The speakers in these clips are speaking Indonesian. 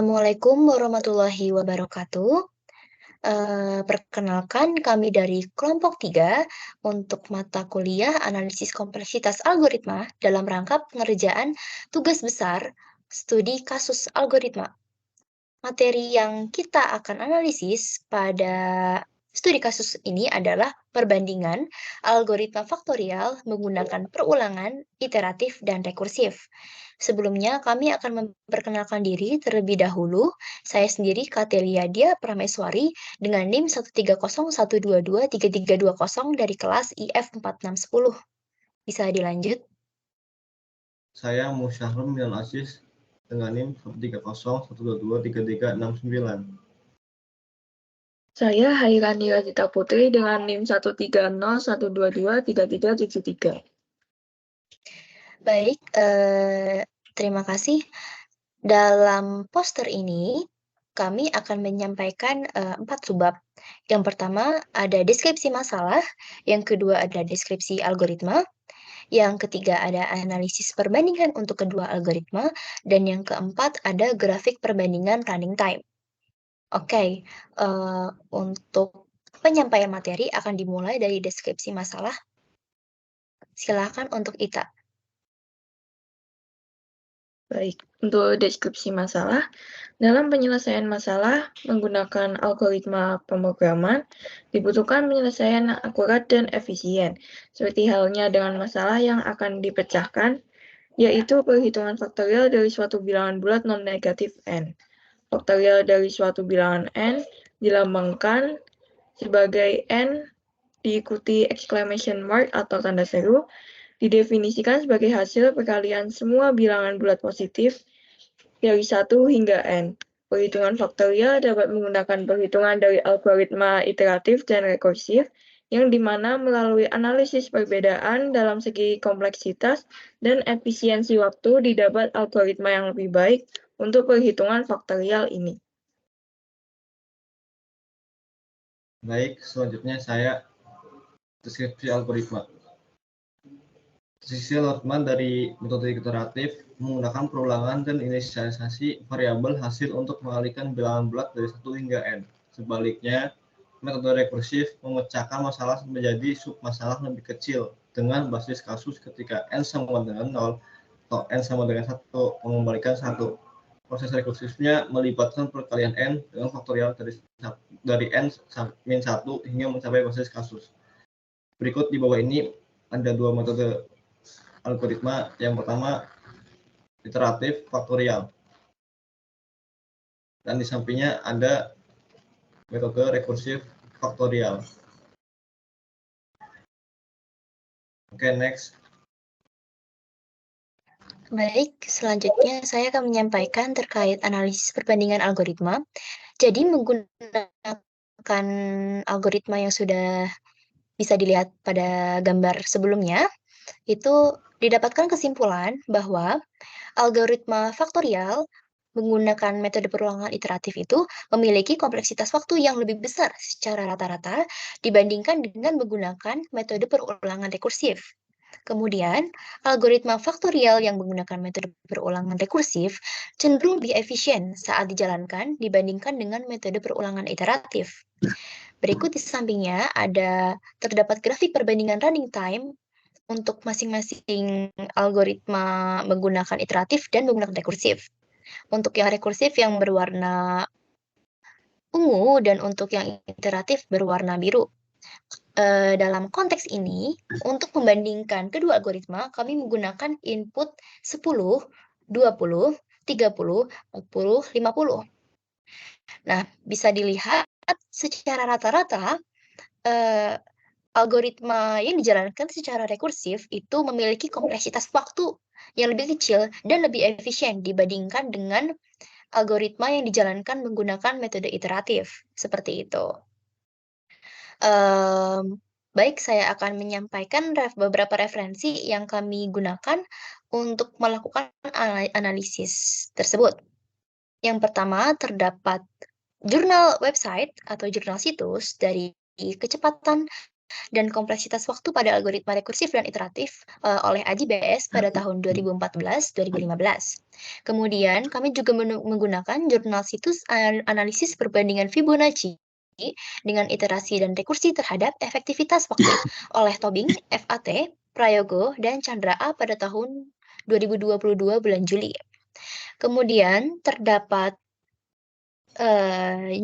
Assalamualaikum warahmatullahi wabarakatuh. Perkenalkan kami dari kelompok 3 untuk mata kuliah analisis kompleksitas algoritma dalam rangka pengerjaan tugas besar studi kasus algoritma. Materi yang kita akan analisis pada studi kasus ini adalah perbandingan algoritma faktorial menggunakan perulangan, iteratif, dan rekursif. Sebelumnya, kami akan memperkenalkan diri terlebih dahulu. Saya sendiri Katelia Dia Prameswari dengan NIM 13012233320 dari kelas IF 4610. Bisa dilanjut? Saya Musyahrul Minal Aziz dengan NIM 13012233369. Saya Hairani Radita Putri dengan NIM 13012233373. Baik, terima kasih. Dalam poster ini, kami akan menyampaikan 4 subbab. Yang pertama ada deskripsi masalah, yang kedua ada deskripsi algoritma, yang ketiga ada analisis perbandingan untuk kedua algoritma, dan yang keempat ada grafik perbandingan running time. Oke, untuk penyampaian materi akan dimulai dari deskripsi masalah. Silakan untuk Ita. Baik, untuk deskripsi masalah, dalam penyelesaian masalah menggunakan algoritma pemrograman, dibutuhkan penyelesaian akurat dan efisien, seperti halnya dengan masalah yang akan dipecahkan, yaitu perhitungan faktorial dari suatu bilangan bulat non-negatif n. Faktorial dari suatu bilangan n dilambangkan sebagai n diikuti exclamation mark atau tanda seru, didefinisikan sebagai hasil perkalian semua bilangan bulat positif dari 1 hingga n. Perhitungan faktorial dapat menggunakan perhitungan dari algoritma iteratif dan rekursif, yang dimana melalui analisis perbedaan dalam segi kompleksitas dan efisiensi waktu didapat algoritma yang lebih baik untuk perhitungan faktorial ini. Baik, selanjutnya saya deskripsi algoritma. Deskripsi algoritma dari metode iteratif menggunakan perulangan dan inisialisasi variabel hasil untuk mengalihkan bilangan bulat dari 1 hingga n. Sebaliknya, metode rekursif memecahkan masalah menjadi submasalah lebih kecil dengan basis kasus ketika n sama dengan 0 atau n sama dengan 1 mengembalikan 1. Proses rekursifnya melibatkan perkalian n dengan faktorial dari n-1 hingga mencapai basis kasus. Berikut di bawah ini ada 2 metode algoritma. Yang pertama iteratif faktorial, dan di sampingnya ada metode rekursif faktorial. Oke, next. Baik, selanjutnya saya akan menyampaikan terkait analisis perbandingan algoritma. Jadi menggunakan algoritma yang sudah bisa dilihat pada gambar sebelumnya, itu didapatkan kesimpulan bahwa algoritma faktorial menggunakan metode perulangan iteratif itu memiliki kompleksitas waktu yang lebih besar secara rata-rata dibandingkan dengan menggunakan metode perulangan rekursif. Kemudian, algoritma faktorial yang menggunakan metode perulangan rekursif cenderung lebih efisien saat dijalankan dibandingkan dengan metode perulangan iteratif. Berikut di sampingnya terdapat grafik perbandingan running time untuk masing-masing algoritma menggunakan iteratif dan menggunakan rekursif. Untuk yang rekursif yang berwarna ungu dan untuk yang iteratif berwarna biru. Dalam konteks ini, untuk membandingkan kedua algoritma, kami menggunakan input 10, 20, 30, 40, 50. Nah, bisa dilihat secara rata-rata algoritma yang dijalankan secara rekursif itu memiliki kompleksitas waktu yang lebih kecil dan lebih efisien dibandingkan dengan algoritma yang dijalankan menggunakan metode iteratif. Seperti itu. Baik, saya akan menyampaikan beberapa referensi yang kami gunakan untuk melakukan analisis tersebut. Yang pertama, terdapat jurnal website atau jurnal situs dari kecepatan dan kompleksitas waktu pada algoritma rekursif dan iteratif oleh Adi BS pada tahun 2014-2015. Kemudian, kami juga menggunakan jurnal situs analisis perbandingan Fibonacci dengan iterasi dan rekursi terhadap efektivitas waktu oleh Tobing, FAT, Prayogo, dan Chandra A pada tahun 2022 bulan Juli. Kemudian, terdapat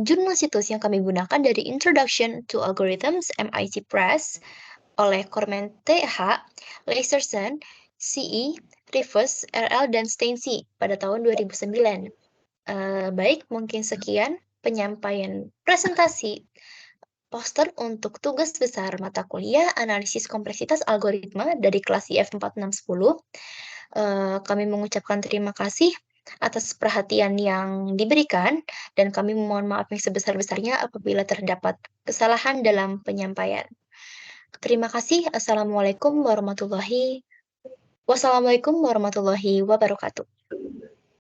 jurnal situs yang kami gunakan dari Introduction to Algorithms MIT Press oleh Cormen TH, Laserson, CE, Rivers, RL, dan Stainsey pada tahun 2009. Baik, mungkin sekian penyampaian presentasi poster untuk tugas besar mata kuliah analisis kompleksitas algoritma dari kelas IF 4610. Kami mengucapkan terima kasih atas perhatian yang diberikan, dan kami memohon maaf yang sebesar-besarnya apabila terdapat kesalahan dalam penyampaian. Terima kasih. Wassalamualaikum warahmatullahi wabarakatuh.